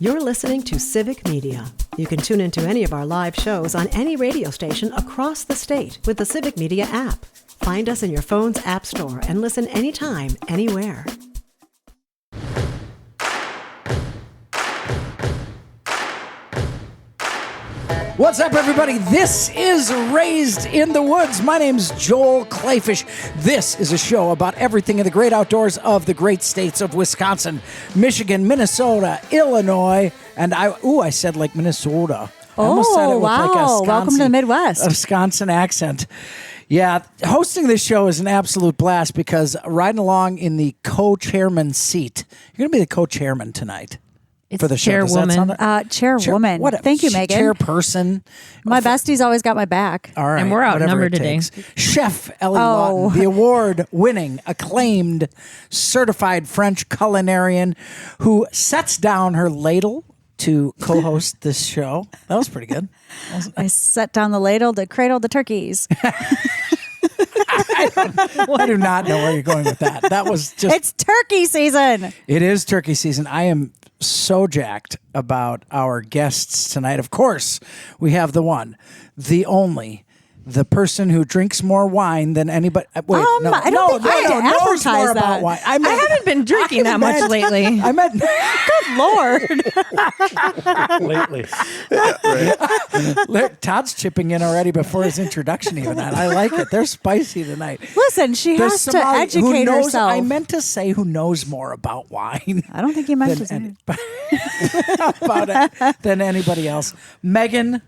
You're listening to Civic Media. You can tune into any of our live shows on any radio station across the state with the Civic Media app. Find us in your phone's app store and listen anytime, anywhere. What's up, everybody? This is Raised in the Woods. My name's Joel Kleefisch. This is a show about everything in the great outdoors of the great states of Wisconsin, Michigan, Minnesota, Illinois, and I said like Minnesota. I almost said it with like a Welcome to the Midwest. A Wisconsin accent. Yeah, hosting this show is an absolute blast because riding along in the co-chairman seat, you're going to be the co-chairman tonight. It's for the show. chairwoman. Chairwoman. Thank you, Megan. Chairperson. My bestie's always got my back. All right. And we're outnumbered today. Chef Ellie Lawton, the award-winning, acclaimed, certified French culinarian who sets down her ladle to co-host this show. That was pretty good. I set down the ladle to cradle the turkeys. I do not know where you're going with that. That was just... It's turkey season. It is turkey season. I am so jacked about our guests tonight. Of course, we have the one, the only, the person who drinks more wine than anybody. Wait, no, I don't think I had to knows advertise more that. about wine. I haven't been drinking that much lately. I meant Good Lord. Look, Todd's chipping in already before his introduction even. And I like it. They're spicy tonight. Listen, she has to educate herself. I meant to say who knows more about wine. I don't think you meant to say about it than anybody else. Megan,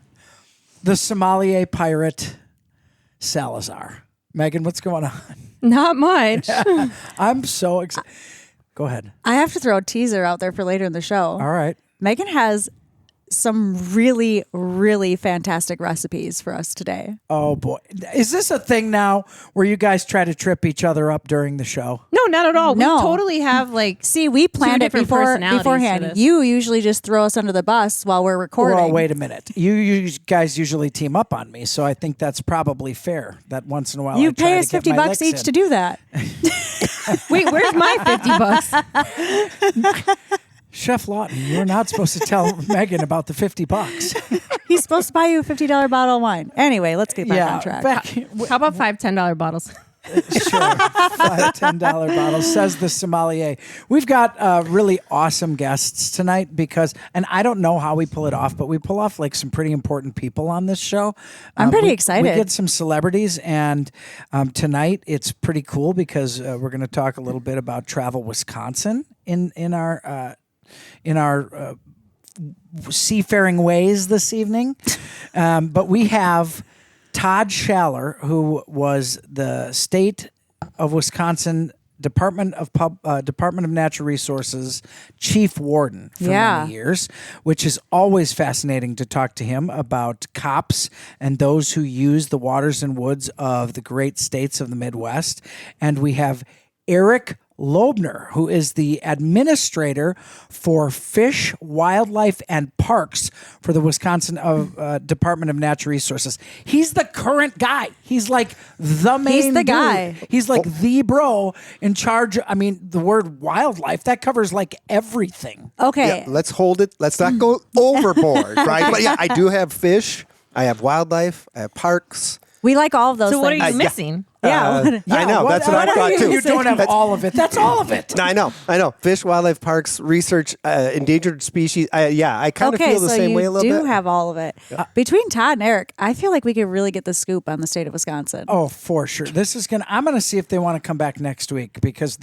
the sommelier pirate Salazar. Megan, what's going on? Not much. I'm so excited. Go ahead. I have to throw a teaser out there for later in the show. All right. Megan has some really, really fantastic recipes for us today. Oh, boy. Is this a thing now where you guys try to trip each other up during the show? No, not at all. No. We totally have See, we planned it beforehand. You usually just throw us under the bus while we're recording. Well, wait a minute. You guys usually team up on me, so I think that's probably fair that once in a while you I try pay us to get my $50 licks each in. to do that. Wait, where's my $50? Chef Lawton, you're not supposed to tell Megan about the $50. He's supposed to buy you a $50 bottle of wine. Anyway, let's get back on track. How about $5 $10 bottles? Sure. $5 $10 bottles, says the sommelier. We've got really awesome guests tonight because, and I don't know how we pull it off, but we pull off like some pretty important people on this show. I'm pretty excited. We get some celebrities, and tonight it's pretty cool because we're going to talk a little bit about Travel Wisconsin in our seafaring ways this evening. But we have Todd Schaller, who was the state of Wisconsin Department of Natural Resources chief warden for many years, which is always fascinating to talk to him about cops and those who use the waters and woods of the great states of the Midwest. And we have Eric Lobner, who is the administrator for Fish, Wildlife, and Parks for the Wisconsin Department of Natural Resources. He's the current guy. He's like the main He's the dude. guy. He's like the bro in charge. I mean, the word wildlife, that covers like everything. Okay. Yeah, let's hold it. Let's not go overboard, right? But yeah, I do have fish. I have wildlife. I have parks. We like all of those So what things. are you missing? Yeah. I know. That's what I thought too. You don't have all of it. That's all of it. I know. Fish, wildlife, parks, research, endangered species. I kind of feel the same way a little bit. you do have all of it. Between Todd and Eric, I feel like we could really get the scoop on the state of Wisconsin. Oh, for sure. I'm gonna see if they want to come back next week because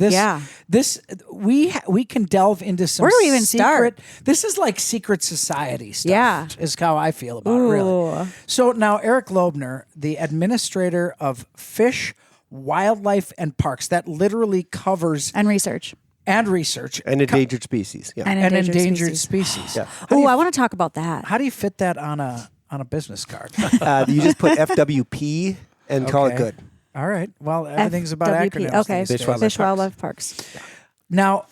we can delve into some. Where do we even start? This is like secret society stuff. Yeah. Is how I feel about it, really. So now Eric Lobner, the administrator of Fish, Wildlife, and Parks, that literally covers And research. And endangered species. Yeah. And endangered species. Yeah. Oh, I want to talk about that. How do you fit that on a business card? You just put FWP and call it good. All right. Well, everything's about FWP. acronyms. Okay. these days. Fish, Wildlife, Parks. Now,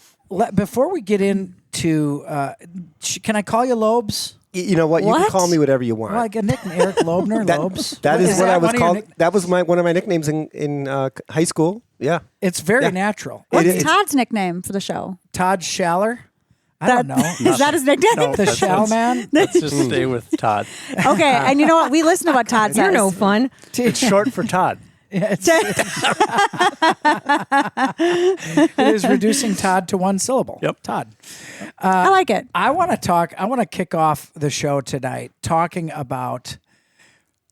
before we get into, can I call you Lobes? You know what? You can call me whatever you want. Like a nickname, Eric Lobner, Lobes. That is what I was called. That was one of my nicknames in high school. Yeah. It's very natural. What's Todd's nickname for the show? Todd Schaller. I don't know. Is that his nickname? No, The Shell Man? Let's just stay with Todd. Okay, and you know what? We listen to what Todd says. You're no fun. It's short for Todd. It is reducing Todd to one syllable. Yep. Todd. I like it. I want to kick off the show tonight talking about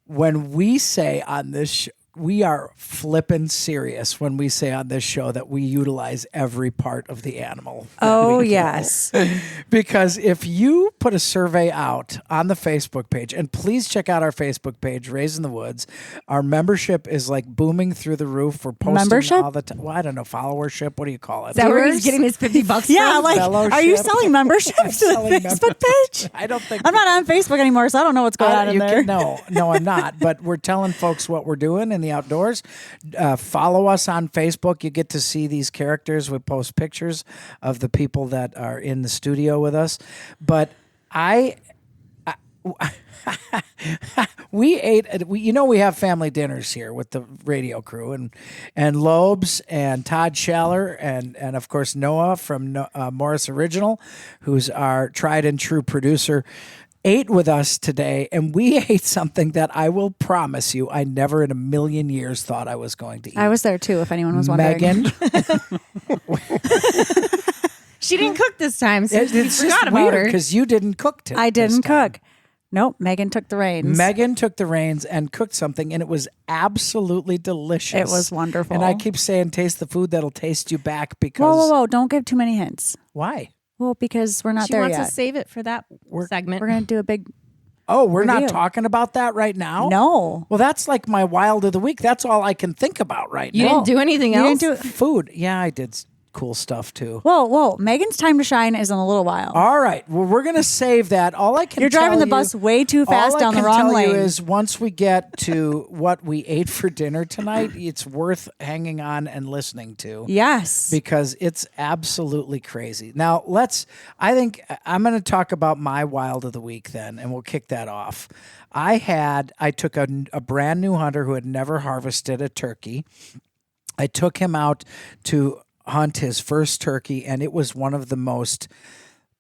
when we say on this we are flippin' serious when we say on this show that we utilize every part of the animal. Oh, yes. Because if you put a survey out on the Facebook page, and please check out our Facebook page, Raising the Woods, our membership is like booming through the roof. We're posting Membership? all the time. Well, I don't know, followership. What do you call it? Is that where Viewers? he's getting his $50 Yeah, from? like, are you Fellowship. selling memberships to the selling Facebook page? I don't think I'm not on Facebook anymore, so I don't know what's going on in there. No, I'm not. But we're telling folks what we're doing in the outdoors. Follow us on Facebook. You get to see these characters. We post pictures of the people that are in the studio with us. But we have family dinners here with the radio crew and Lobes and Todd Schaller and of course Noah from Morris Original, who's our tried and true producer, ate with us today, and we ate something that I will promise you I never in a million years thought I was going to eat. I was there too, if anyone was wondering. Megan, She didn't cook this time, so we it's forgot just about weird her. because you didn't cook today. I didn't cook. Nope, Megan took the reins. Megan took the reins and cooked something, and it was absolutely delicious. It was wonderful. And I keep saying, taste the food that'll taste you back because... Whoa. Don't give too many hints. Why? Well, because we're not She there wants yet. to save it for that segment. We're going to do a big... Oh, we're not Review. talking about that right now? No. Well, that's like my wild of the week. That's all I can think about right You now. didn't do anything You else? didn't do... Food. Yeah, I did cool stuff too. Whoa. Megan's time to shine is in a little while. All right. Well, we're going to save that. All I can You're driving tell the bus you- way too fast all down I the can wrong tell lane. you is once we get to what we ate for dinner tonight, it's worth hanging on and listening to. Yes. Because it's absolutely crazy. Now, I think I'm going to talk about my wild of the week then, and we'll kick that off. I took a brand new hunter who had never harvested a turkey. I took him out to hunt his first turkey, and it was one of the most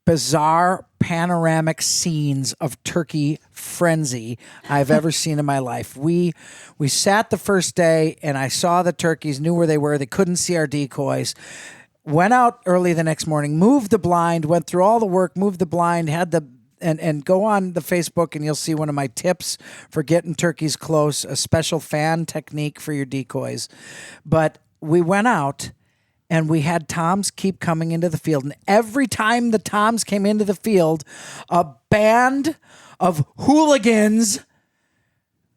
bizarre panoramic scenes of turkey frenzy I've ever seen in my life. We sat the first day, and I saw the turkeys, knew where they were. They couldn't see our decoys. Went out early the next morning, moved the blind, went through all the work, moved the blind, and go on the Facebook and you'll see one of my tips for getting turkeys close, a special fan technique for your decoys. But we went out and we had toms keep coming into the field. And every time the toms came into the field, a band of hooligans,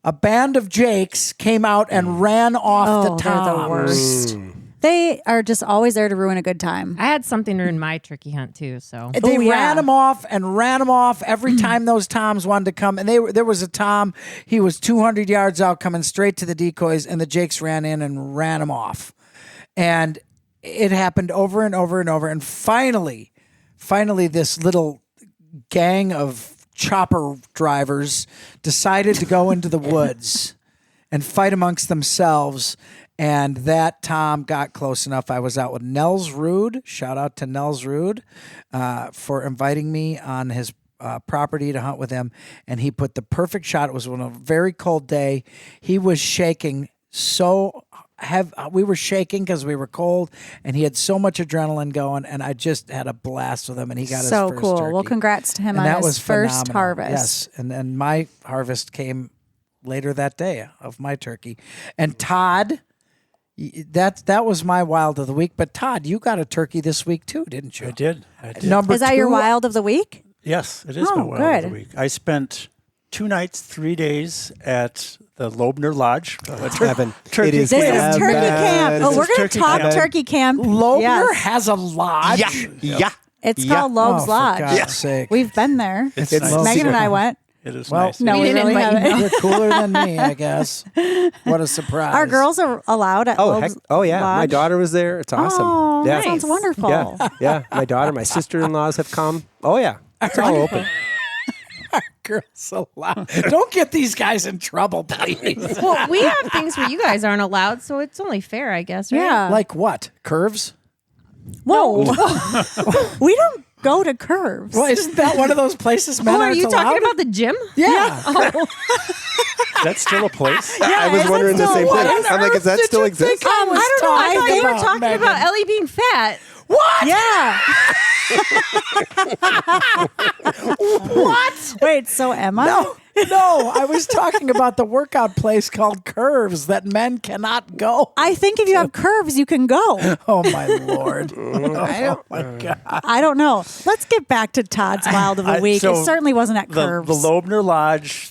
a band of jakes came out and ran off the toms. They're the worst. They are just always there to ruin a good time. I had something to ruin my turkey hunt too. So They ran them off every time those toms wanted to come. And there was a tom, he was 200 yards out coming straight to the decoys, and the jakes ran in and ran him off. And it happened over and over and over. And finally, this little gang of chopper drivers decided to go into the woods and fight amongst themselves. And that tom got close enough. I was out with Nels Rude. Shout out to Nels Rude for inviting me on his property to hunt with him. And he put the perfect shot. It was on a very cold day. He was shaking so we were shaking because we were cold, and he had so much adrenaline going, and I just had a blast with him, and he got his So first cool. turkey. Well, congrats to him And on that his was first phenomenal. harvest. Yes, and my harvest came later that day of my turkey. And Todd, that was my wild of the week. But Todd, you got a turkey this week too, didn't you? I did. Number Is that your two- wild of the week? Yes, it is Oh, my wild of the good. week. I spent 2 nights, 3 days at the Lobner Lodge. Evan, Turkey it is This camp. is turkey camp. This Oh, is we're going to turkey talk camp. turkey camp. Lobner Yes. has a lodge. Yeah. It's Yeah. called Loeb's for Lodge. God's sake. We've been there. It's It's nice. Megan and I went. It is Well, nice. No, We we didn't really invite you. haven't. You're cooler than me, I guess. What a surprise. Our girls are allowed at Oh, Loeb's heck. Oh, yeah. My Lodge. daughter was there. It's awesome. Oh, yeah. that sounds wonderful. Yeah. My daughter, my sister-in-laws have come. Oh, yeah. It's all open. Girls allowed. Don't get these guys in trouble, please. well, we have things where you guys aren't allowed, so it's only fair, I guess. Right? Yeah. Like what? Curves? Whoa. We don't go to Curves. Well, isn't that one of those places men Oh, are aren't you allowed? talking about the gym? Yeah. That's still a place. I was is wondering it the still- same what thing. on I'm like, does that still exist? I don't know. I thought you were talking Megan? about Ellie being fat. What? Yeah. What? Wait, so am I? No, I was talking about the workout place called Curves that men cannot go. I think if you have curves, you can go. Oh my Lord. Oh my God. I don't know. Let's get back to Todd's Wild of the Week. So it certainly wasn't at The Curves. Lobner Lodge,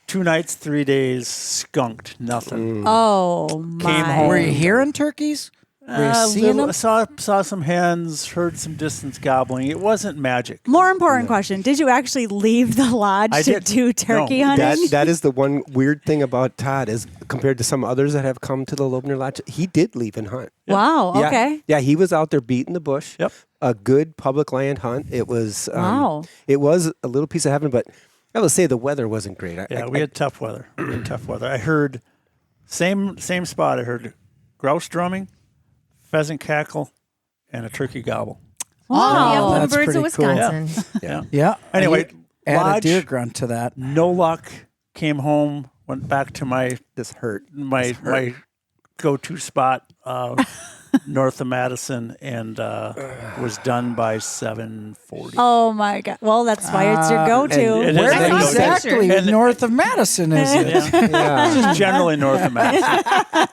2 nights, 3 days, skunked, nothing. Oh my! home. Were you hearing turkeys? Were you seeing them? Saw some hens, heard some distance gobbling. It wasn't magic. More important question: did you actually leave the lodge I to did. do turkey No. hunting? That is the one weird thing about Todd is compared to some others that have come to the Lobner Lodge, he did leave and hunt. Wow. Yeah. Okay. Yeah, he was out there beating the bush. Yep. A good public land hunt. It was Wow. It was a little piece of heaven, but I will say the weather wasn't great. We had tough weather. I heard same spot. I heard grouse drumming, pheasant cackle, and a turkey gobble. Wow. The upland that's birds of pretty cool. Wisconsin. Yeah. Yeah. Anyway, add a lodge, deer grunt to that. no luck. Came home, went back to my This hurt. my go-to spot north of Madison, and was done by 7:40. Oh my God! Well, that's why it's your go-to. and it Where is a go-to. exactly And- north of Madison is it? Yeah. Just generally north of Madison.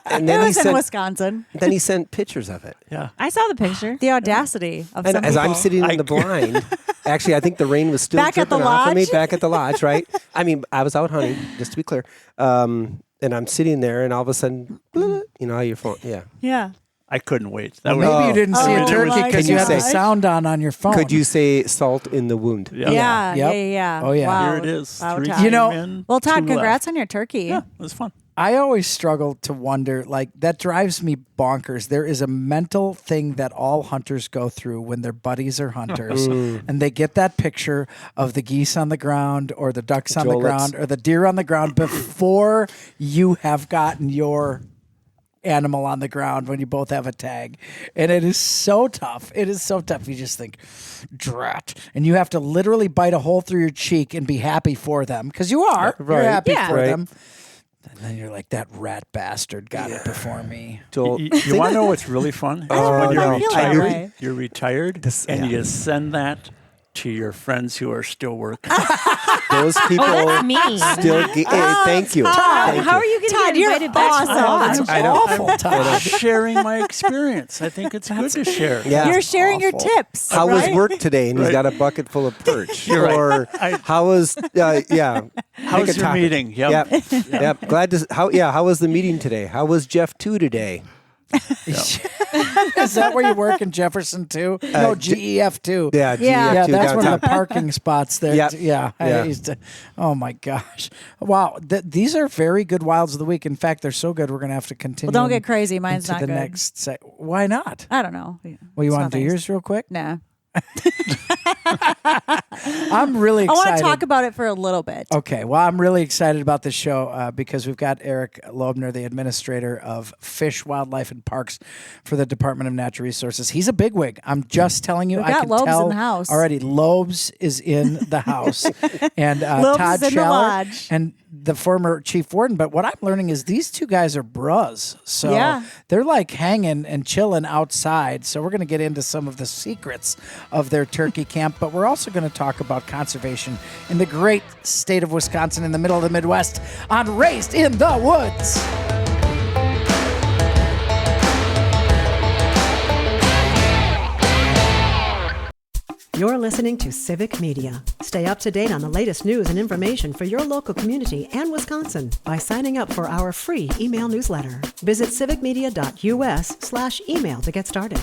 And It then he was in sent Wisconsin. then he sent pictures of it. Yeah. I saw the picture. The audacity of And some as I'm people. sitting in the blind, actually, I think the rain was still Back at the dripping off of me lodge? back at the lodge, right? I mean, I was out hunting, just to be clear. And I'm sitting there, and all of a sudden, you know how your phone, yeah. Yeah. I couldn't wait. That Maybe was, you didn't see Oh a turkey my because you had the gosh. sound on your phone. Could you say salt in the wound? yeah. Yeah. Yep. Yeah. Oh, yeah. Wow. Here it is. Wow, 3 Todd. came You know- in, Well, Todd, 2 congrats left. on your turkey. Yeah, it was fun. I always struggle to wonder, like, that drives me bonkers. There is a mental thing that all hunters go through when their buddies are hunters and they get that picture of the geese on the ground or the ducks on the Jolets. ground or the deer on the ground before you have gotten your animal on the ground when you both have a tag. And it is so tough. It is so tough. You just think, drat. And you have to literally bite a hole through your cheek and be happy for them because you are. You're Right. happy Yeah. for Right. them. And then you're like, that rat bastard got it before me. Joel, You want to know what's really fun? Is don't when know you're if I feel that retired. way. You're retired, and you send that to your friends who are still working. those people That's me. still. Thank you. Thank How are you. you going to Todd, get you're invited back to the awesome. lodge? I know. Awful, Todd. Sharing my experience. I think it's good to share. Yeah. You're sharing your awful. tips. How was right? work today? And he's Right. got a bucket full of perch. You're right. Or how was? Yeah. How's Pick a your topic. meeting? Yep. Yep. Glad to. How was the meeting today? How was Jeff 2 today? Is that where you work in Jefferson too? No, GEF too. Yeah. Yeah. Yeah, GF2 that's one downtown. of the parking spots there. Yep. Yeah. I Yeah. used to- oh my gosh. Wow. These are very good wilds of the week. In fact, they're so good we're going to have to continue. Well, don't them get crazy. Mine's into not the good. next Why not? I don't know. Well, you It's want to do nothing. yours real quick? Nah. I'm really I excited. want to talk about it for a little bit. Okay, well, I'm really excited about this show because we've got Eric Lobner, the administrator of Fish, Wildlife, and Parks for the Department of Natural Resources. He's a bigwig. I'm just telling you. We've I got can Lobes tell in the house. already. Lobes is in the house, and Lobes Todd is in the Schaller lodge. and the former chief warden. But what I'm learning is these two guys are bros, so Yeah. they're like hanging and chilling outside. So we're going to get into some of the secrets of their turkey camp, but we're also going to talk about conservation in the great state of Wisconsin in the middle of the Midwest on Raised in the Woods. You're listening to Civic Media. Stay up to date on the latest news and information for your local community and Wisconsin by signing up for our free email newsletter. Visit civicmedia.us/email to get started.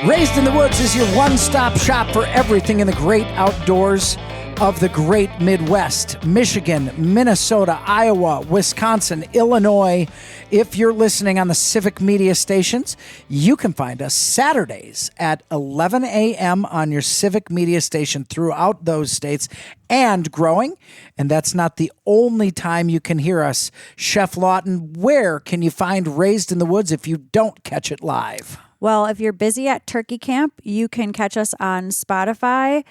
Raised in the Woods is your one-stop shop for everything in the great outdoors. of the great Midwest, Michigan, Minnesota, Iowa, Wisconsin, Illinois. If you're listening on the Civic Media stations, you can find us Saturdays at 11 a.m. on your Civic Media station throughout those states and growing. And that's not the only time you can hear us. Chef Lawton, where can you find Raised in the Woods if you don't catch it live? Well, if you're busy at turkey camp, you can catch us on Spotify,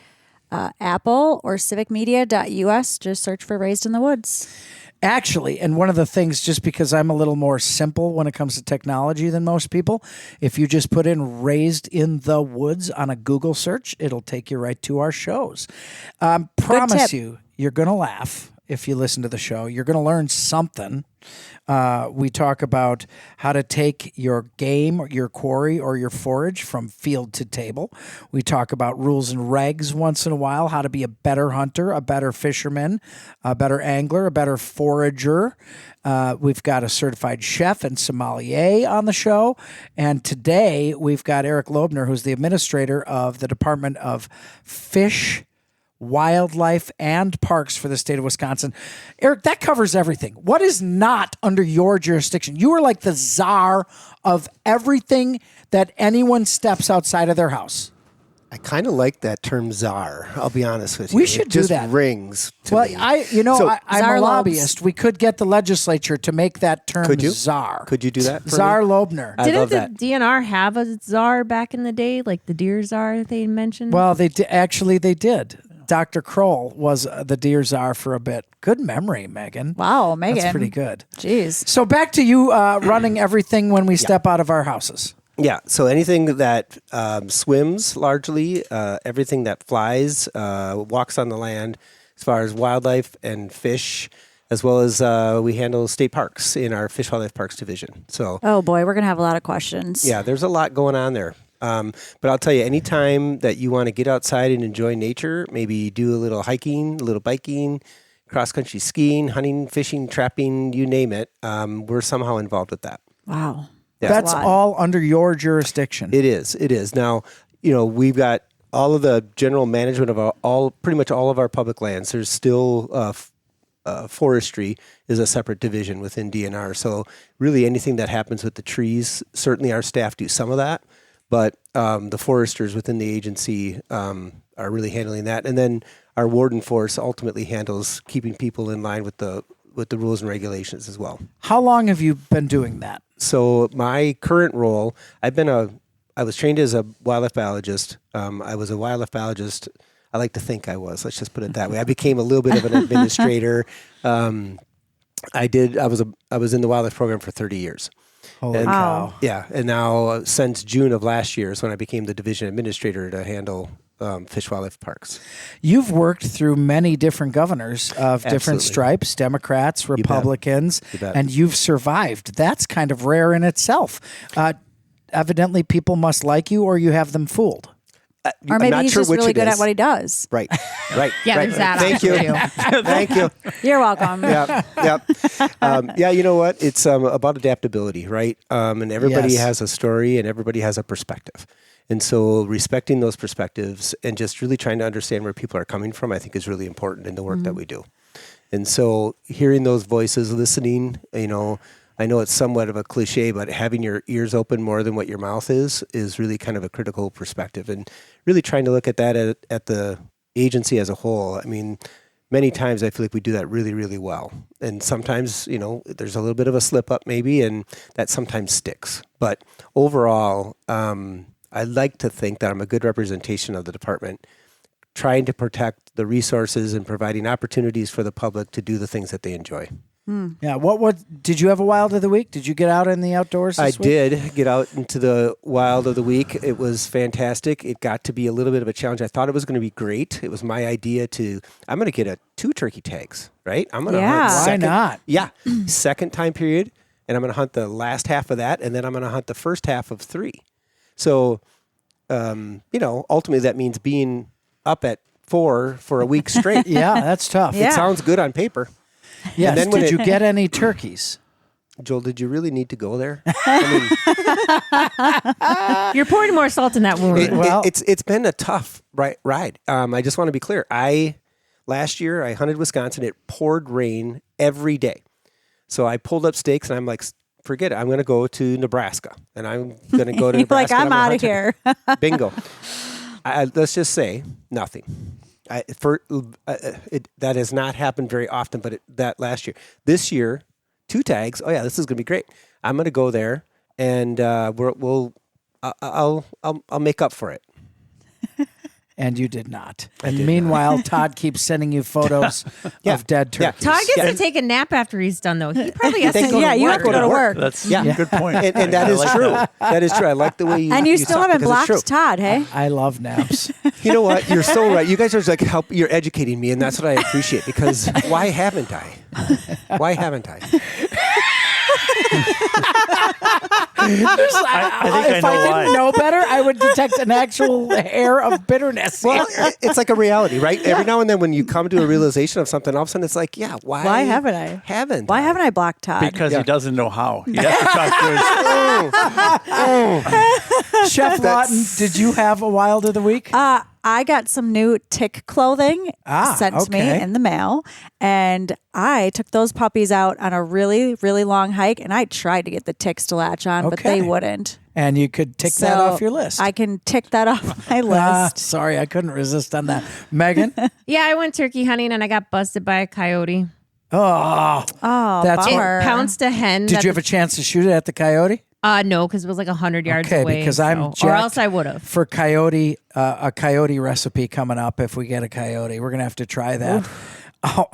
Apple, or civicmedia.us. Just search for Raised in the Woods. Actually, and one of the things, just because I'm a little more simple when it comes to technology than most people, if you just put in Raised in the Woods on a Google search, it'll take you right to our shows. Promise you, you're going to laugh if you listen to the show. You're going to learn something. We talk about how to take your game, your quarry, or your forage from field to table. We talk about rules and regs once in a while, how to be a better hunter, a better fisherman, a better angler, a better forager. We've got a certified chef and sommelier on the show. And today we've got Eric Lobner, who's the administrator of the Department of Fish, Wildlife, and Parks for the state of Wisconsin. Eric, that covers everything. What is not under your jurisdiction? You are like the czar of everything that anyone steps outside of their house. I kind of like that term czar. I'll be honest with you. We should it do just that. Rings to Well, me. I'm Czar a Lobs. lobbyist. We could get the legislature to make that term Could you? czar. Could you do that for Czar me? Lobner. I Didn't love the that. DNR have a czar back in the day, like the deer czar that they mentioned? Well, they did. Dr. Kroll was the deer czar for a bit. Good memory, Megan. Wow, Megan. That's pretty good. Jeez. So back to you running everything when we step out of our houses. Yeah, so anything that swims largely, everything that flies, walks on the land, as far as wildlife and fish, as well as we handle state parks in our Fish Wildlife Parks division. So, Oh boy, we're going to have a lot of questions. yeah, there's a lot going on there. But I'll tell you, anytime that you want to get outside and enjoy nature, maybe do a little hiking, a little biking, cross-country skiing, hunting, fishing, trapping, you name it, we're somehow involved with that. Wow. Yeah. That's a lot. all under your jurisdiction. It is. It is. Now, we've got all of the general management of pretty much all of our public lands. There's still forestry is a separate division within DNR. So really anything that happens with the trees, certainly our staff do some of that, but the foresters within the agency are really handling that. And then our warden force ultimately handles keeping people in line with the rules and regulations as well. How long have you been doing that? So my current role, I was trained as a wildlife biologist. I was a wildlife biologist. I like to think I was. Let's just put it that way. I became a little bit of an administrator. I was in the wildlife program for 30 years. Holy And, cow. Yeah, and now since June of last year is when I became the division administrator to handle Fish Wildlife Parks. You've worked through many different governors of different Absolutely. stripes, Democrats, Republicans, You bet. and you've survived. That's kind of rare in itself. Evidently, people must like you or you have them fooled. Or I'm maybe not he's sure just which really it good is. at what he does. Right. Yeah, right. there's that Thank you. option, Thank you. You're welcome. Yeah, you know what? It's about adaptability, right? And everybody Yes. has a story and everybody has a perspective. And so respecting those perspectives and just really trying to understand where people are coming from, I think is really important in the work that we do. And so hearing those voices, listening, I know it's somewhat of a cliche, but having your ears open more than what your mouth is really kind of a critical perspective, and really trying to look at that at the agency as a whole. I mean, many times I feel like we do that really, really well. And sometimes, there's a little bit of a slip up maybe, and that sometimes sticks. But overall, I like to think that I'm a good representation of the department, trying to protect the resources and providing opportunities for the public to do the things that they enjoy. Yeah. What did you have a wild of the week? Did you get out in the outdoors I this week? did get out into the wild of the week. It was fantastic. It got to be a little bit of a challenge. I thought it was going to be great. It was my idea I'm going to get 2 turkey tags, right? I'm going to Yeah. hunt Why second, not? Yeah, second time period, and I'm going to hunt the last half of that, and then I'm going to hunt the first half of 3. So, ultimately that means being up at 4 for a week straight. Yeah, that's tough. Yeah. It sounds good on paper. Yes. then when Did it- you get any turkeys? Joel, did you really need to go there? You're pouring more salt in that wound. Well- It's been a tough ride. I just want to be clear. I last year I hunted Wisconsin. It poured rain every day. So I pulled up stakes and I'm like, forget it. I'm going to go to Nebraska and I'm going to go to You're Nebraska. like, and I'm gonna out of hunt it." here. Bingo. Let's just say nothing. That has not happened very often, but that last year. This year, 2 tags. Oh yeah, this is going to be great. I'm going to go there and I'll make up for it. And you did not. And meanwhile, Todd keeps sending you photos of dead turkeys. Todd gets to take a nap after he's done, though. He probably has to go Yeah, to you work. have to go to work. That's a good point. And that is true. That is true. I like the way you And you you still talk haven't because it's true. blocked Todd, hey? I love naps. You know what? You're so right. You guys are like you're educating me, and that's what I appreciate. Because why haven't I? Why haven't I? I think if I know I didn't why. know better, I would detect an actual air of bitterness. Well, it's like a reality, right? Every now and then, when you come to a realization of something, all of a sudden it's like, yeah, why haven't I? Why haven't I blocked Todd? Because he doesn't know how. He has to talk to his Chef Lawton, did you have a wild of the week? I got some new tick clothing sent to me okay. in the mail, and I took those puppies out on a really, really long hike, and I tried to get the ticks to latch on, but they Okay. wouldn't. And you could tick that off your list. I can tick that off my list. Sorry, I couldn't resist on that. Megan? Yeah, I went turkey hunting and I got busted by a coyote. Oh, Oh, That's It bummer. pounced a hen. did that you have a chance to shoot it at the coyote? No, because it was like 100 yards Okay, away. because I'm or jacked else I would have. for coyote, a coyote recipe coming up. If we get a coyote, we're gonna have to try that. Oh,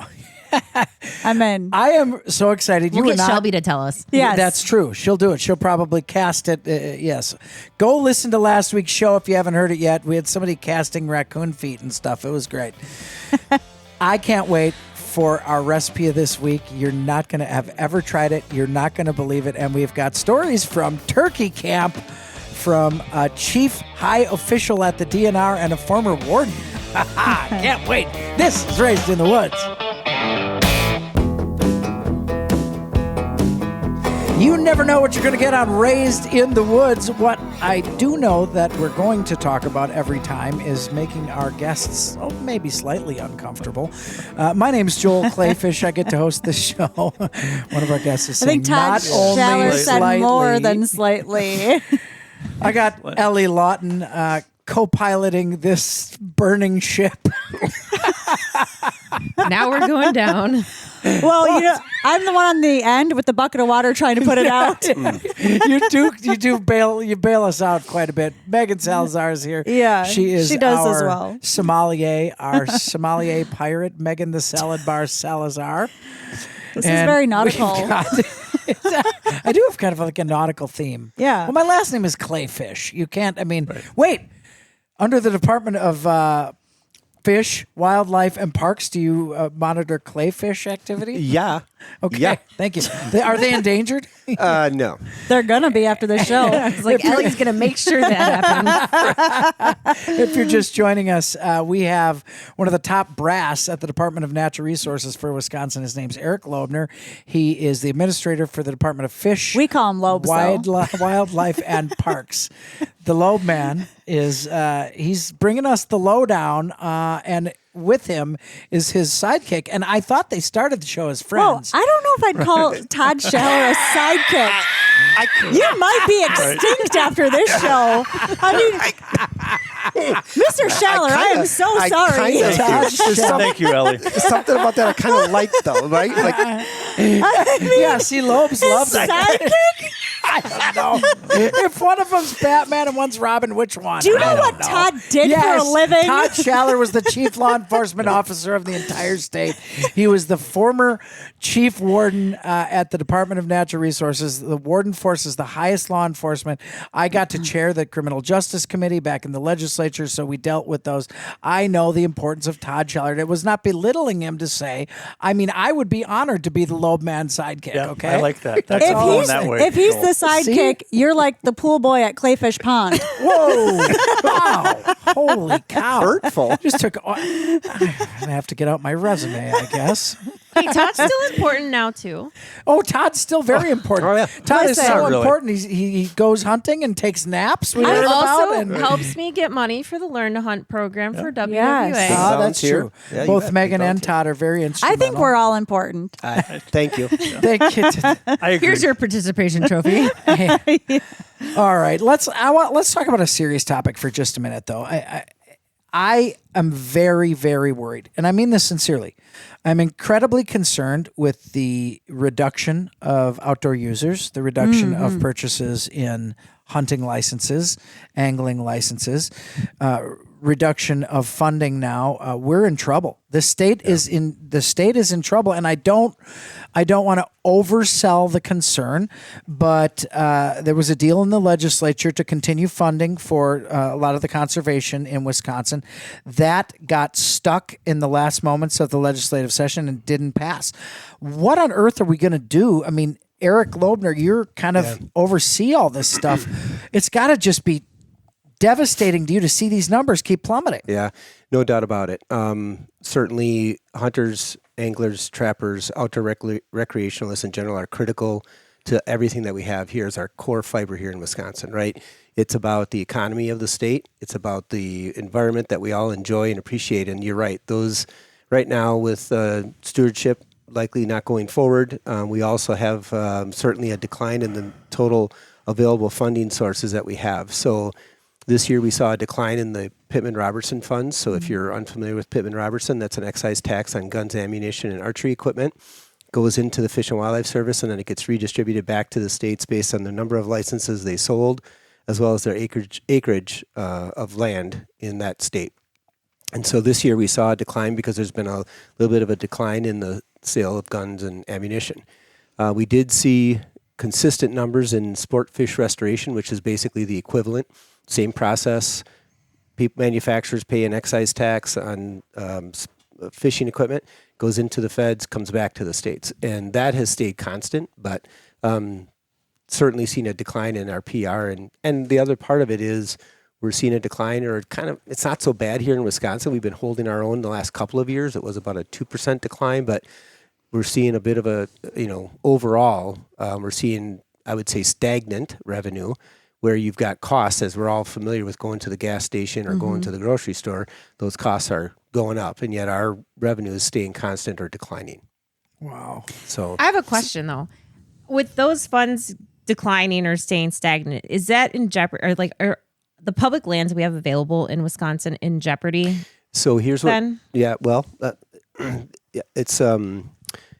I'm in. I am so excited. We'll you get were not. Shelby to tell us. Yes. That's true. She'll do it. She'll probably cast it. Yes. Go listen to last week's show if you haven't heard it yet. We had somebody casting raccoon feet and stuff. It was great. I can't wait for our recipe of this week. You're not going to have ever tried it. You're not going to believe it. And we've got stories from turkey camp from a chief high official at the DNR and a former warden. Can't wait. This is Raised in the Woods. You never know what you're going to get on Raised in the Woods. What I do know that we're going to talk about every time is making our guests maybe slightly uncomfortable. My name's Joel Kleefisch. I get to host this show. One of our guests is I think saying Todd not only Schaller said slightly. more than slightly. I got Ellie Lawton co-piloting this burning ship. Now we're going down. Well, I'm the one on the end with the bucket of water trying to put it out. You do bail us out quite a bit. Megan Salazar is here. Yeah, she is. she does our as well. Sommelier, our sommelier pirate, Megan the Salad Bar Salazar. This is very nautical. I do have kind of like a nautical theme. Yeah. Well, my last name is Kleefisch. You can't. I mean, wait. Under the Department of Fish, Wildlife, and Parks, do you monitor Kleefisch activity? Yeah. Okay. Yeah. Thank you. Are they endangered? No. They're gonna be after the show. It's like Ellie's going to make sure that happens. If you're just joining us, we have one of the top brass at the Department of Natural Resources for Wisconsin. His name's Eric Lobner. He is the administrator for the Department of Fish. We call him Lobes, though. Wildlife and Parks. The Lobe Man is he's bringing us the lowdown, and with him is his sidekick. And I thought they started the show as Whoa, friends. I don't know if I'd call Todd Schaller a sidekick. You might be extinct after this show. Mr. Schaller, I am so sorry. Thank you, Ellie. Something about that I kind of like, though, right? Like, Yeah, see, Lobes loves that. Sidekick? I don't know. If one of them's Batman and one's Robin, which one? Do you know I don't what Todd did for a living? Todd Schaller was the chief law enforcement officer of the entire state. He was the former chief warden at the Department of Natural Resources. The warden force is the highest law enforcement. I got to chair the Criminal Justice Committee back in the legislature, so we dealt with those. I know the importance of Todd Schaller. It was not belittling him to say, I mean, I would be honored to be the Lobe Man sidekick, Yeah, okay? I like that. That's all in that way. If he's Joel. the sidekick, you're like the pool boy at Kleefisch Pond. Whoa! Wow! Holy cow! hurtful. Just took. I have to get out my resume, I guess. Hey, Todd's still important now too. Oh, Todd's still very important. Oh, yeah. Todd is Listen. so Really. important. He goes hunting and takes naps. We It heard also about and helps me get money for the Learn to Hunt program for WWA. Yes. Ah, that's Volunteer. true. Yeah, you Both bet. Megan Big and volunteer. Todd are very I instrumental. think we're all important. Thank you. Thank you. I agree. Here's your participation trophy. All right, let's talk about a serious topic for just a minute, though. I am very, very worried, and I mean this sincerely. I'm incredibly concerned with the reduction of outdoor users, the reduction of purchases in hunting licenses, angling licenses, reduction of funding. Now we're in trouble. The state is in trouble, and I don't want to oversell the concern, but there was a deal in the legislature to continue funding for a lot of the conservation in Wisconsin. That got stuck in the last moments of the legislative session and didn't pass. What on earth are we going to do? I mean, Eric Lobner, you're kind of oversee all this stuff. It's got to just be devastating to you to see these numbers keep plummeting. Yeah, no doubt about it. Certainly, hunters, anglers, trappers, outdoor recreationalists in general are critical to everything that we have here as our core fiber here in Wisconsin, right? It's about the economy of the state. It's about the environment that we all enjoy and appreciate. And you're right, those right now with stewardship likely not going forward, we also have certainly a decline in the total available funding sources that we have. So this year we saw a decline in the Pittman-Robertson funds. So if you're unfamiliar with Pittman-Robertson, that's an excise tax on guns, ammunition, and archery equipment. Goes into the Fish and Wildlife Service, and then it gets redistributed back to the states based on the number of licenses they sold, as well as their acreage of land in that state. And so this year we saw a decline because there's been a little bit of a decline in the sale of guns and ammunition. We did see consistent numbers in sport fish restoration, which is basically the equivalent. Same process. Manufacturers pay an excise tax on fishing equipment, goes into the feds, comes back to the states. And that has stayed constant, but certainly seen a decline in our PR. And the other part of it is we're seeing a decline, or kind of, it's not so bad here in Wisconsin. We've been holding our own the last couple of years. It was about a 2% decline, but we're seeing a bit of a, overall, we're seeing, I would say, stagnant revenue, where you've got costs, as we're all familiar with going to the gas station or going to the grocery store. Those costs are going up, and yet our revenue is staying constant or declining. Wow. So I have a question though. With those funds declining or staying stagnant, is that in jeopardy, or are the public lands we have available in Wisconsin in jeopardy? So here's then? it's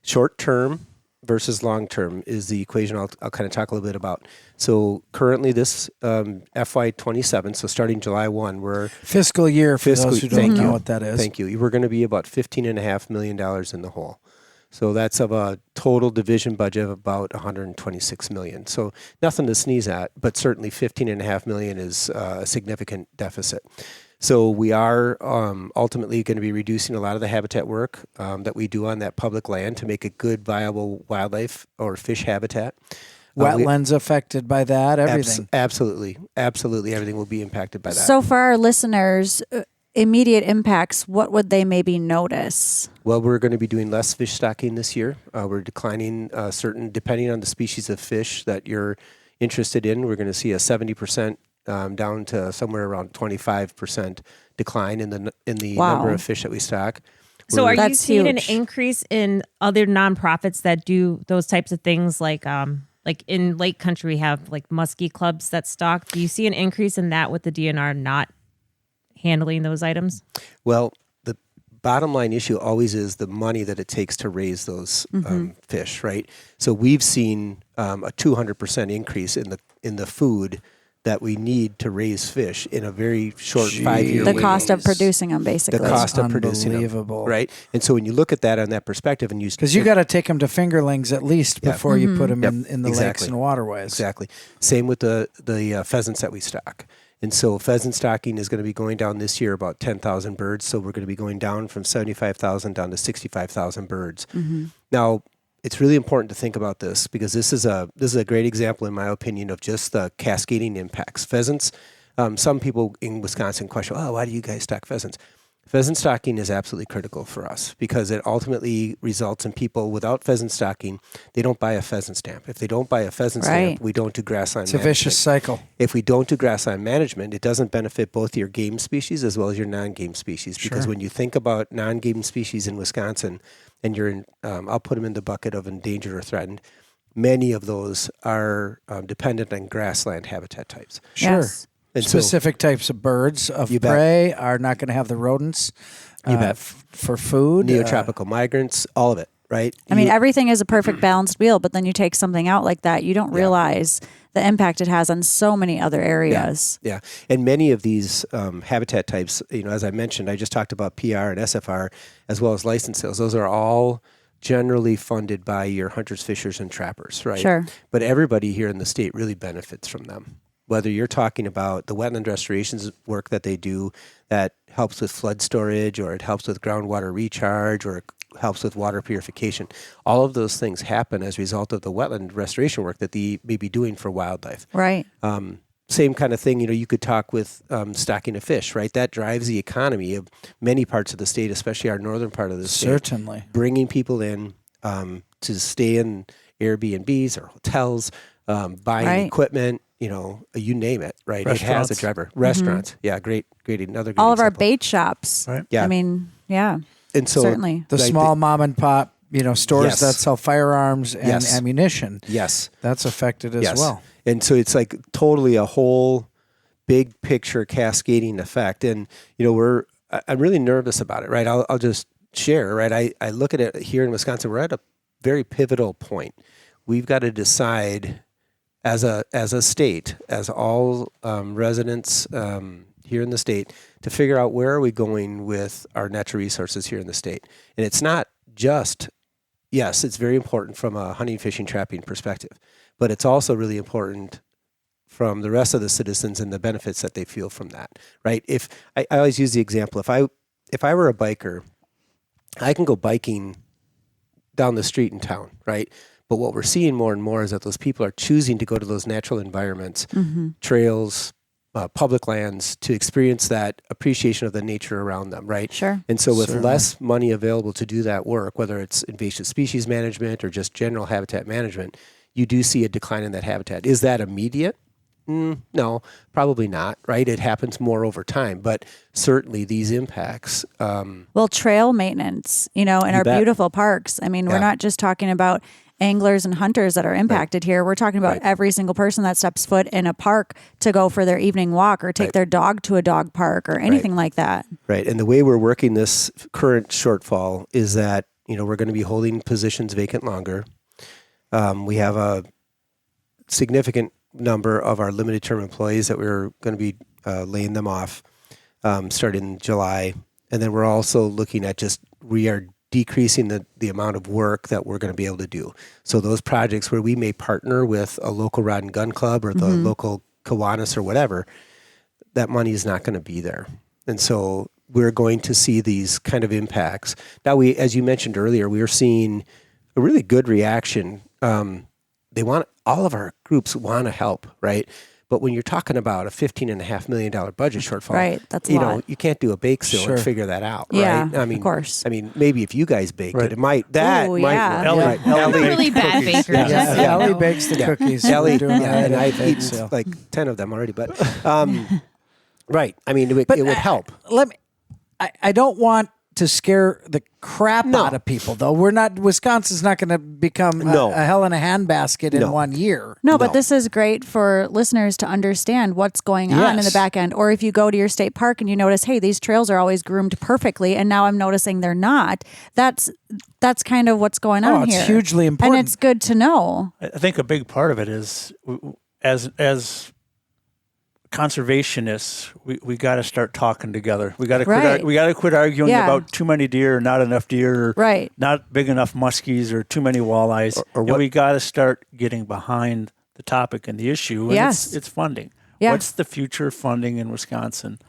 short term versus long term is the equation I'll kind of talk a little bit about. So currently this FY27, so starting July 1, we're Fiscal year for those who don't know what that is. Thank you. We're going to be about $15.5 million in the hole. So that's of a total division budget of about $126 million. So nothing to sneeze at, but certainly $15.5 million is a significant deficit. So we are ultimately going to be reducing a lot of the habitat work that we do on that public land to make a good, viable wildlife or fish habitat. Wetlands affected by that, everything. Absolutely. Everything will be impacted by that. So for our listeners, immediate impacts, what would they maybe notice? Well, we're going to be doing less fish stocking this year. We're declining depending on the species of fish that you're interested in, we're going to see a 70% down to somewhere around 25% decline in the number of fish that we stock. So are you That's seeing huge. an increase in other nonprofits that do those types of things, like in Lake Country we have like muskie clubs that stock? Do you see an increase in that with the DNR not handling those items? Well, the bottom line issue always is the money that it takes to raise those fish, right? So we've seen a 200% increase in the food that we need to raise fish in a very short 5-year The window. cost of producing them, basically. The cost of producing them, unbelievable. right? And so when you look at that on that perspective, and Because you got to take them to fingerlings at least before you put them in the lakes exactly. and waterways. Exactly. Same with the pheasants that we stock. And so pheasant stocking is going to be going down this year about 10,000 birds. So we're going to be going down from 75,000 down to 65,000 birds. Now, it's really important to think about this because this is a great example, in my opinion, of just the cascading impacts. Pheasants, some people in Wisconsin question, why do you guys stock pheasants? Pheasant stocking is absolutely critical for us because it ultimately results in people without pheasant stocking, they don't buy a pheasant stamp. If they don't buy a pheasant stamp, we don't do grassland management. It's a vicious cycle. If we don't do grassland management, it doesn't benefit both your game species as well as your non-game species. Because when you think about non-game species in Wisconsin, and you're in, I'll put them in the bucket of endangered or threatened, many of those are dependent on grassland habitat types. Sure. Yes. And so, Specific types of birds of You bet. prey are not going to have the rodents You bet. for food. neotropical migrants, all of it, right? I mean, everything is a perfect balanced wheel, but then you take something out like that, you don't realize the impact it has on so many other areas. Yeah. And many of these habitat types, as I mentioned, I just talked about PR and SFR as well as license sales. Those are all generally funded by your hunters, fishers, and trappers, right? Sure. But everybody here in the state really benefits from them. Whether you're talking about the wetland restorations work that they do that helps with flood storage, or it helps with groundwater recharge, or it helps with water purification. All of those things happen as a result of the wetland restoration work that they may be doing for wildlife. Right. Same kind of thing, you could talk with stocking of fish, right? That drives the economy of many parts of the state, especially our northern part of the state. Certainly. Bringing people in to stay in Airbnbs or hotels, buying equipment, you name it, right? It has a driver. Restaurants. Yeah, great. Another good All of our example. bait shops. Right. Yeah. I mean, yeah. And so certainly. The small mom and pop, stores Yes. that sell firearms and Yes. ammunition. Yes. That's affected as well. And so it's like totally a whole big picture cascading effect. And, I'm really nervous about it, right? I'll just share, right? I look at it here in Wisconsin, we're at a very pivotal point. We've got to decide as a state, as all residents here in the state, to figure out where are we going with our natural resources here in the state. And it's not just, yes, it's very important from a hunting, fishing, trapping perspective, but it's also really important from the rest of the citizens and the benefits that they feel from that, right? If I always use the example, if I were a biker, I can go biking down the street in town, right? But what we're seeing more and more is that those people are choosing to go to those natural environments, trails, public lands, to experience that appreciation of the nature around them, right? Sure. And so with Certainly. less money available to do that work, whether it's invasive species management or just general habitat management, you do see a decline in that habitat. Is that immediate? No, probably not, right? It happens more over time, but certainly these impacts. Well, trail maintenance, in our bet. beautiful parks. I mean, we're not just talking about anglers and hunters that are impacted here. We're talking about every single person that steps foot in a park to go for their evening walk or take their dog to a dog park or anything like that. Right. And the way we're working this current shortfall is that, we're going to be holding positions vacant longer. We have a significant number of our limited term employees that we're going to be laying them off starting in July. And then we're also looking at we are decreasing the amount of work that we're going to be able to do. So those projects where we may partner with a local rod and gun club or the local Kiwanis or whatever, that money is not going to be there. And so we're going to see these kind of impacts. Now, as you mentioned earlier, we are seeing a really good reaction. All of our groups want to help, right? But when you're talking about a $15.5 million budget shortfall, Right, that's a lot. you can't do a bake sale Sure. and figure that out, Yeah, right? of course. I mean, maybe if you guys baked Right. it, it might. That Ooh, might yeah. work. Ellie We're really baked bad cookies. bakers. Yeah. just so you Ellie know. bakes the cookies. Ellie, We're doing that and at I've bake eaten sale. like 10 of them already, but right. I mean, it would help. Let me. I don't want to scare the crap No. out of people, though. Wisconsin's not going to become No. a hell in a handbasket in No. 1 year. No, but this is great for listeners to understand what's going on in the Yes. back end. Or if you go to your state park and you notice, hey, these trails are always groomed perfectly, and now I'm noticing they're not. That's kind of what's going on it's here. hugely important. And it's good to know. I think a big part of it is as conservationists, we got to start talking together. We got to quit. Right. We got to quit arguing Yeah. about too many deer, or not enough deer, or Right. not big enough muskies, or too many walleyes. Or And what- we got to start getting behind the topic and the issue. And Yes. it's funding. Yeah. What's the future funding in Wisconsin?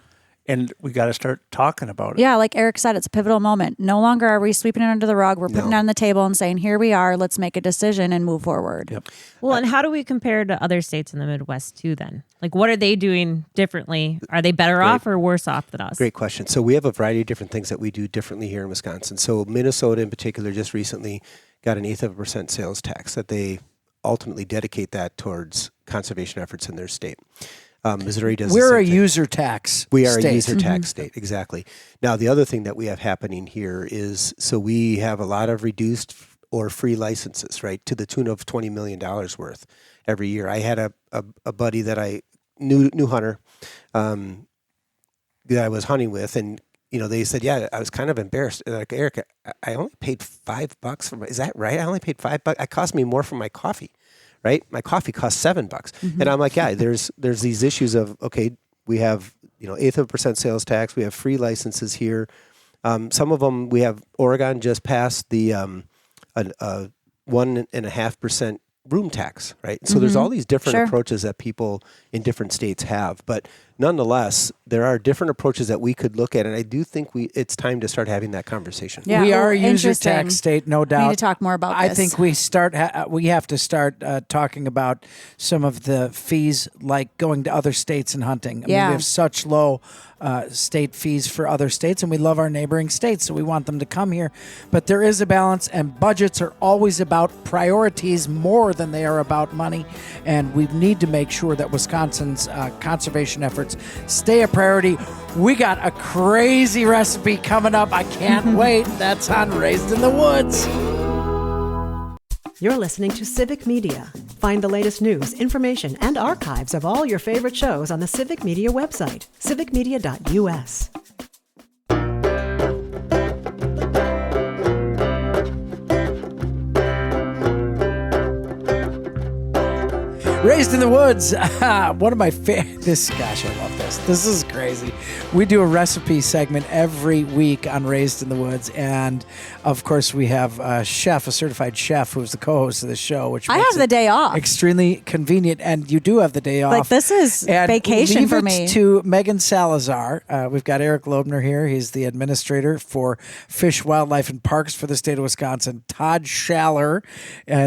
and we got to start talking about it. Yeah, like Eric said, it's a pivotal moment. No longer are we sweeping it under the rug. We're putting it on the table and saying, here we are. Let's make a decision and move forward. Yep. Well, and how do we compare to other states in the Midwest too then? Like, what are they doing differently? Are they better off or worse off than us? Great question. So we have a variety of different things that we do differently here in Wisconsin. So Minnesota in particular just recently got 1/8% sales tax that they ultimately dedicate that towards conservation efforts in their state. Missouri does the We're same a thing. user tax We are state. a user tax state, exactly. Now, the other thing that we have happening here is, so we have a lot of reduced or free licenses, right, to the tune of $20 million worth every year. I had a buddy that I knew hunter that I was hunting with, and they said, yeah, I was kind of embarrassed. They're like, Eric, I only paid $5 for is that right? I only paid $5. It cost me more for my coffee. Right, my coffee costs $7, and I'm like, yeah. There's these issues of we have 1/8% sales tax, we have free licenses here. Some of them we have. Oregon just passed the 1.5% room tax, right? So there's all these different approaches that people in different states have, but nonetheless, there are different approaches that we could look at, and I do think it's time to start having that conversation. Yeah, we are a user interesting. tax state, no doubt. We need to talk more about I this. think we have to start talking about some of the fees, like going to other states and hunting. I mean, we have such low state fees for other states, and we love our neighboring states, so we want them to come here. But there is a balance, and budgets are always about priorities more than they are about money, and we need to make sure that Wisconsin's conservation efforts stay a priority. We got a crazy recipe coming up. I can't wait. That's on Raised in the Woods. You're listening to Civic Media. Find the latest news, information, and archives of all your favorite shows on the Civic Media website, civicmedia.us. Raised in the Woods. One of my gosh, I love this. This is crazy. We do a recipe segment every week on Raised in the Woods, and of course we have a certified chef, who's the co-host of the show. Which I makes have the it day off. extremely convenient, and you do have the day off. Like, this is And vacation leave for it me. to Megan Salazar. We've got Eric Lobner here. He's the administrator for Fish, Wildlife, and Parks for the state of Wisconsin. Todd Schaller,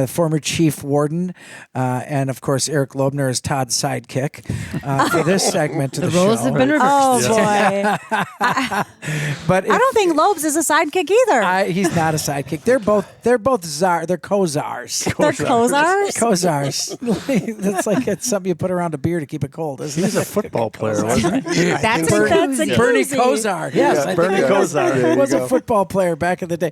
former chief warden, and of course Eric Lobner is Todd's sidekick for this segment of the roles show. have been reversed. Oh, boy. But I don't think Lobes is a sidekick either. he's not a sidekick. They're both czar. They're co-czars. They're Kozars? Co-czars. That's like it's something you put around a beer to keep it cold, isn't He's it? a football player, wasn't he? That's a Bernie koozie. Kosar. Yes, Yeah, I think Bernie he was- Kosar. There He you was a go. football player back in the day.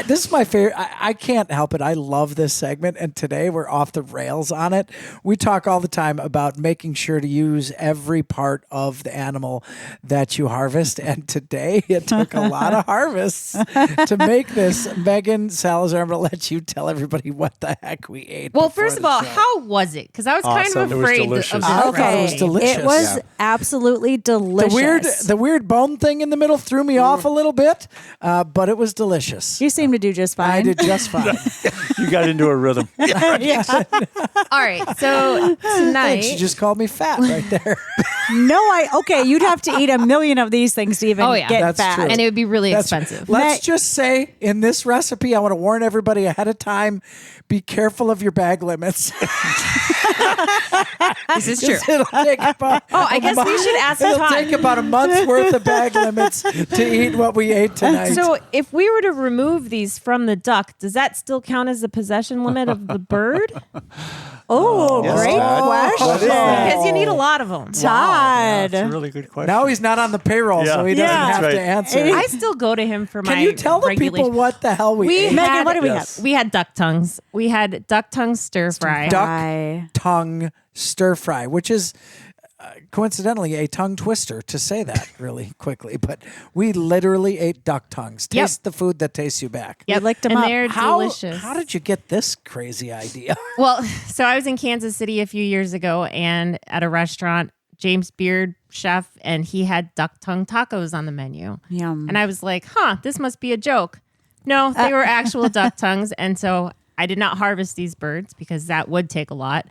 This is my favorite. I can't help it. I love this segment, and today we're off the rails on it. We talk all the time about making sure to use every part of the animal that you harvest, and today it took a lot of harvests to make this. Megan Salazar, I'm going to let you tell everybody what the heck we ate. Well, before first of the all, show. how was it? Because I was kind Awesome. of It was afraid delicious. of I this thought it was recipe. delicious. It was Yeah. absolutely delicious. The weird bone thing in the middle threw me off a little bit, but it was delicious. You seem to do just fine. I did just fine. You got into a rhythm. All right, so tonight, Thanks. You just called me fat right there. Okay, you'd have to eat a million of these things to even Oh, yeah. get That's fat. true. and it would be really That's- expensive. Let's just say in this recipe, I want to warn everybody ahead of time, be careful of your bag limits. This is true. It'll take about I guess we should ask It'll Todd. take about a month's worth of bag limits to eat what we ate tonight. So if we were to remove these from the duck, does that still count as the possession limit of the bird? Oh, Yes, great Todd. question. Because you need a lot of them. Todd. That's a really good question. now he's not on the payroll, so he doesn't Yeah. have That's to right. answer. I still go to him for my Can you tell the people regulation. what the hell we ate? Megan, what do we Yes. have? We had duck tongues. We had duck tongue stir fry. Duck Fry. tongue stir fry, which is coincidentally a tongue twister to say that really quickly. But we literally ate duck tongues. Yep. Taste the food that tastes you back. Yep. licked 'em and up. they're How, delicious. how did you get this crazy idea? Well, so I was in Kansas City a few years ago and at a restaurant, James Beard, chef, and he had duck tongue tacos on the menu. Yum. And I was like, this must be a joke. No, they were actual duck tongues. And so I did not harvest these birds because that would take a lot.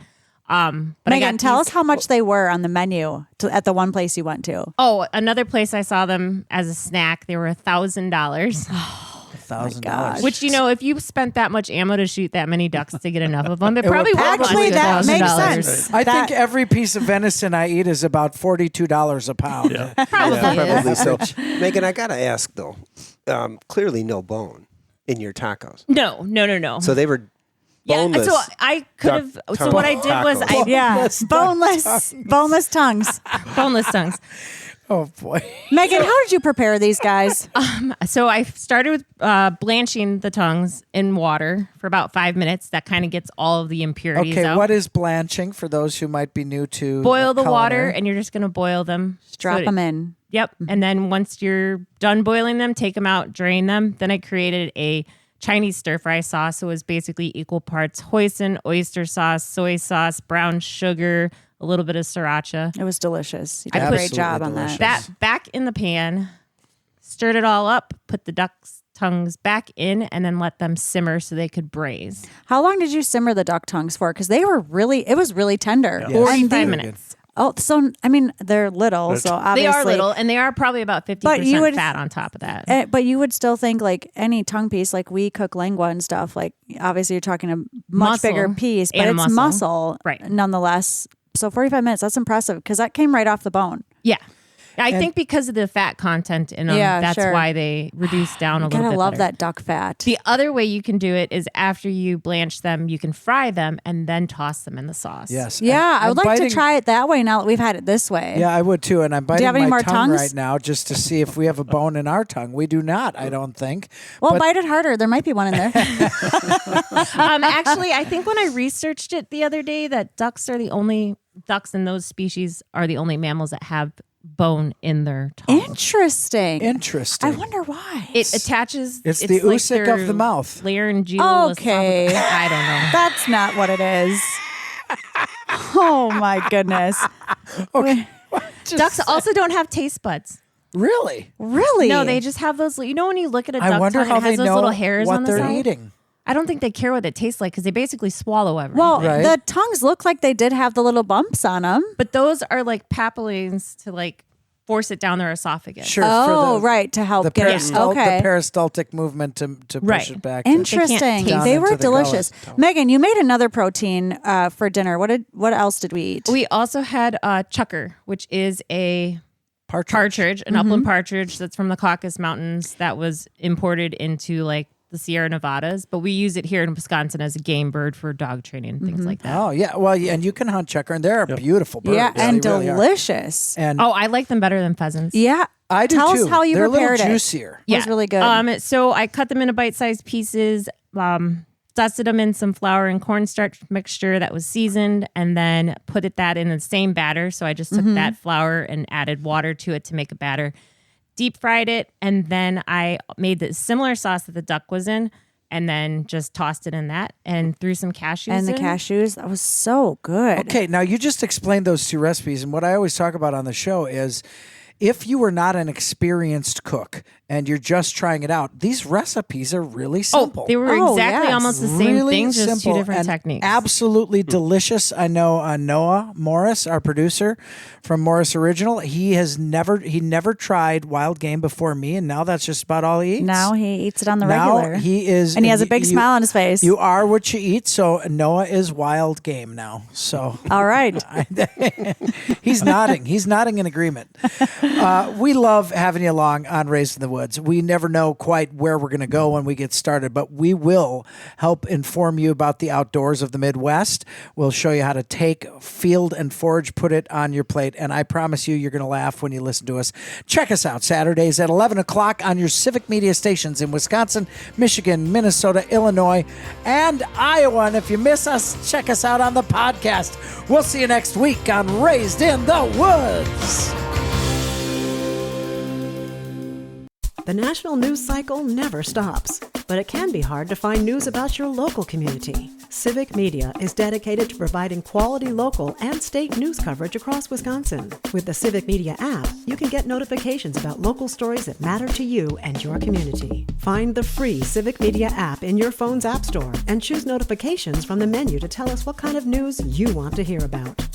But Megan, tell us how much they were on the menu at the one place you went to. Oh, another place I saw them as a snack. They were $1,000. $1,000. Which, if you spent that much ammo to shoot that many ducks to get enough of them, they probably would Actually, that makes sense. I think every piece of venison I eat is about $42 a pound. Yeah, probably so. Megan, I gotta ask though. Clearly, no bone in your tacos. No. So they were boneless. Yeah, so I could have. So what I did was boneless tongues. boneless tongues. Oh boy, Megan, how did you prepare these guys? So I started with blanching the tongues in water for about 5 minutes. That kind of gets all of the impurities out. Okay, what is blanching for those who might be new to boil the culinary? water, and you're just going to boil them. Just drop them in. Yep. And then once you're done boiling them, take them out, drain them. Then I created a Chinese stir fry sauce. So it was basically equal parts hoisin, oyster sauce, soy sauce, brown sugar, a little bit of sriracha. It was delicious. You did a Absolutely great job on delicious. that. That back in the pan, stirred it all up, put the duck's tongues back in, and then let them simmer so they could braise. How long did you simmer the duck tongues for? Because it was really tender. Yeah. 45 minutes. Oh, so I mean, they're little, so obviously They are little, and they are probably about 50% fat on top of that. But you would still think like any tongue piece, like we cook lengua and stuff. Like obviously, you're talking a much Muscle. bigger piece, but And it's muscle, Right. nonetheless. So 45 minutes, that's impressive because that came right off the bone. Yeah. I think because of the fat content in them, Yeah, that's sure. why they reduce down a little Gotta bit. love better. that duck fat. The other way you can do it is after you blanch them, you can fry them and then toss them in the sauce. Yes. Yeah, I I'm would like biting- to try it that way now that we've had it this way. Yeah, I would too. And I'm biting you have any my more tongue tongues? right now just to see if we have a bone in our tongue. We do not, I don't think. Well, But- bite it harder. There might be one in there. Actually, I think when I researched it the other day, that ducks in those species are the only mammals that have bone in their tongue. Interesting. Interesting. I wonder why. It attaches. It's the like oosic their of the mouth. laryngeal. Okay. I don't know. That's not what it is. Oh my goodness. Okay. Ducks also don't have taste buds. Really? Really? No, they just have those. You know when you look at a duck I wonder tongue, how it has they those know little hairs what on the they're side. eating. I don't think they care what it tastes like because they basically swallow everything. Well, Right. the tongues look like they did have the little bumps on them. But those are like papillons to like force it down their esophagus. Sure. Oh, for the, right, to help The, get it. Okay. the peristaltic movement to push Right. it back. Interesting. taste They it. were Down into the delicious. gullet. Megan, you made another protein for dinner. What else did we eat? We also had chucker, which is a Partridge. an upland partridge that's from the Caucasus Mountains that was imported into like the Sierra Nevadas, but we use it here in Wisconsin as a game bird for dog training and things like that. Oh, yeah. Well, yeah, and you can hunt checker, and they're beautiful birds. Yeah, and They really are. delicious. And Oh, I like them better than pheasants. Yeah. I do Tell too. us how you They're prepared a little it. juicier. It was really good. So I cut them into bite-sized pieces, dusted them in some flour and cornstarch mixture that was seasoned, and then put that in the same batter. So I just took that flour and added water to it to make a batter. Deep fried it, and then I made the similar sauce that the duck was in, and then just tossed it in that and threw some cashews And the in. cashews, that was so good. Okay, now you just explained those two recipes, and what I always talk about on the show is if you were not an experienced cook and you're just trying it out, these recipes are really simple. Oh, they were Oh, exactly yes. almost the same Really thing, just simple two different and techniques. Absolutely delicious. I know Noah Morris, our producer from Morris Original, he never tried wild game before me, and now that's just about all he eats. Now he eats it on the Now regular. he is, And he has a big smile on his face. You are what you eat. So Noah is wild game now. So All right. he's nodding. He's nodding in agreement. We love having you along on Raised in the Woods. We never know quite where we're going to go when we get started, but we will help inform you about the outdoors of the Midwest. We'll show you how to take, field, and forage, put it on your plate, and I promise you're going to laugh when you listen to us. Check us out Saturdays at 11 o'clock on your civic media stations in Wisconsin, Michigan, Minnesota, Illinois, and Iowa. And if you miss us, check us out on the podcast. We'll see you next week on Raised in the Woods. The national news cycle never stops. but it can be hard to find news about your local community. Civic Media is dedicated to providing quality local and state news coverage across Wisconsin. With the Civic Media app, you can get notifications about local stories that matter to you and your community. Find the free Civic Media app in your phone's app store and choose notifications from the menu to tell us what kind of news you want to hear about.